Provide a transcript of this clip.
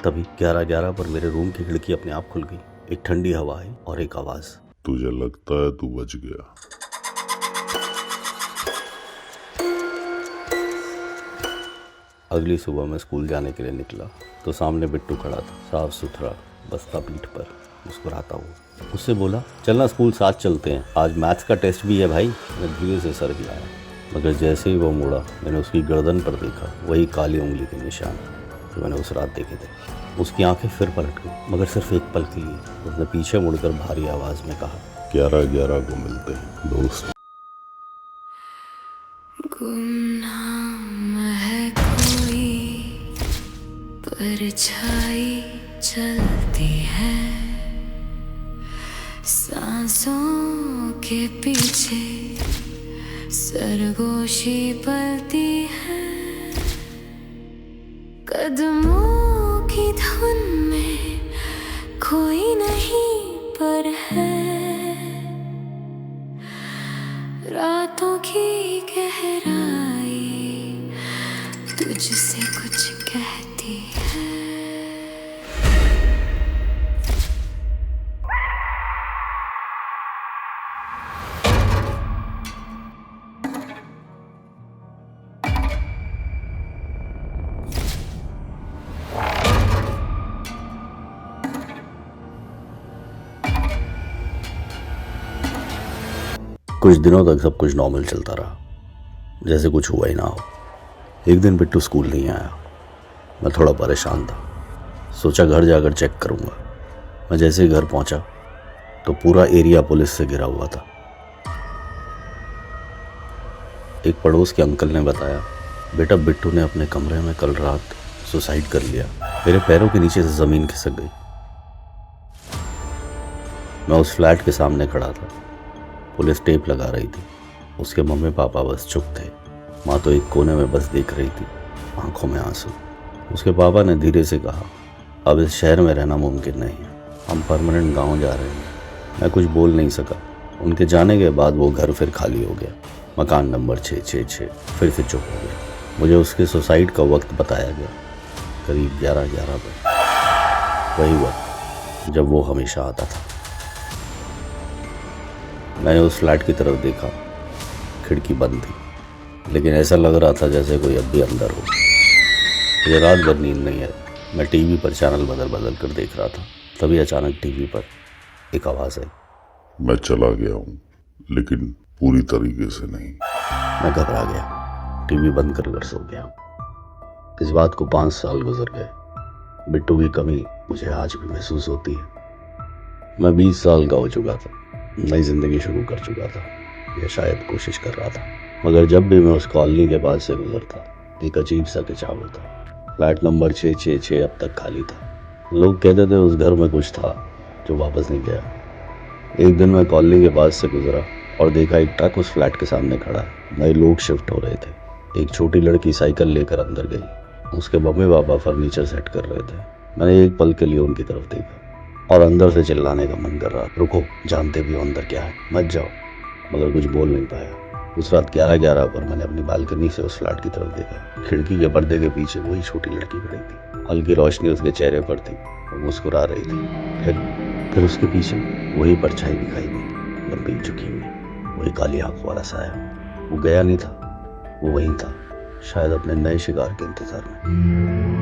तभी 11:11 पर मेरे रूम की खिड़की अपने आप खुल गई। एक ठंडी हवा आई और एक आवाज, तुझे लगता है तू बच गया? अगली सुबह मैं स्कूल जाने के लिए निकला तो सामने बिट्टू खड़ा था, साफ सुथरा, बस्ता पीठ पर, मुस्कुराता हुआ। उससे बोला, चलना स्कूल साथ चलते हैं, आज मैथ्स का टेस्ट भी है भाई। मैं धीरे से सर हिलाया, मगर जैसे ही वो मुड़ा मैंने उसकी गर्दन पर देखा वही काली उंगली के निशान जो मैंने उस रात देखे थे। उसकी आंखें फिर पलट गई, मगर सिर्फ एक पल के लिए। उसने पीछे मुड़कर भारी आवाज में कहा, 11:11 को मिलते हैं दोस्त। गुमनाम है कोई परछाई चलती है सांसों के पीछे, सरगोशी पलती है कदमों की धुन में, कोई नहीं पर है रातों की गहराई तुझसे कुछ कहती है। कुछ दिनों तक सब कुछ नॉर्मल चलता रहा, जैसे कुछ हुआ ही ना हो। एक दिन बिट्टू स्कूल नहीं आया। मैं थोड़ा परेशान था, सोचा घर जाकर चेक करूंगा। मैं जैसे ही घर पहुंचा तो पूरा एरिया पुलिस से घिरा हुआ था। एक पड़ोस के अंकल ने बताया, बेटा बिट्टू ने अपने कमरे में कल रात सुसाइड कर लिया। मेरे पैरों के नीचे से ज़मीन खिसक गई। मैं उस फ्लैट के सामने खड़ा था। पुलिस टेप लगा रही थी। उसके मम्मी पापा बस चुप थे। माँ तो एक कोने में बस देख रही थी, आंखों में आंसू। उसके पापा ने धीरे से कहा, अब इस शहर में रहना मुमकिन नहीं है, हम परमानेंट गांव जा रहे हैं। मैं कुछ बोल नहीं सका। उनके जाने के बाद वो घर फिर खाली हो गया। मकान नंबर 666 फिर से चुप हो गया। मुझे उसके सुसाइड का वक्त बताया गया, करीब 11:11 पर, वही वक्त जब वो हमेशा आता था। मैंने उस फ्लैट की तरफ देखा। खिड़की बंद थी, लेकिन ऐसा लग रहा था जैसे कोई अब भी अंदर हो। मुझे रात भर नींद नहीं आई। मैं टीवी पर चैनल बदल बदल कर देख रहा था। तभी अचानक टीवी पर एक आवाज़ आई, मैं चला गया हूँ, लेकिन पूरी तरीके से नहीं। मैं घबरा गया, टीवी बंद कर सो गया। इस बात को 5 साल गुजर गए। बिट्टू की कमी मुझे आज भी महसूस होती है। मैं 20 साल का हो चुका था, नई जिंदगी शुरू कर चुका था, या शायद कोशिश कर रहा था। मगर जब भी मैं उस कॉलोनी के पास से गुजरता, एक अजीब सा खिंचाव होता। फ्लैट नंबर 666 अब तक खाली था। लोग कहते थे उस घर में कुछ था जो वापस नहीं गया। एक दिन मैं कॉलोनी के पास से गुजरा और देखा एक ट्रक उस फ्लैट के सामने खड़ा है। नए लोग शिफ्ट हो रहे थे। एक छोटी लड़की साइकिल लेकर अंदर गई। उसके मम्मी पापा फर्नीचर सेट कर रहे थे। मैंने एक पल के लिए उनकी तरफ देखा और अंदर से चिल्लाने का मन कर रहा, रुको, जानते भी हो अंदर क्या है, मत जाओ। मगर कुछ बोल नहीं पाया। उस रात 11:11 पर मैंने अपनी बालकनी से उस फ्लैट की तरफ देखा। खिड़की के पर्दे के पीछे वही छोटी लड़की खड़ी थी। हल्की रोशनी उसके चेहरे पर थी, वो मुस्कुरा रही थी। फिर उसके पीछे वही परछाई दिखाई दी, लंबी झुकी हुई, वही काली आंखों वाला साया। वो गया नहीं था, वो वहीं था, शायद अपने नए शिकार के इंतजार में।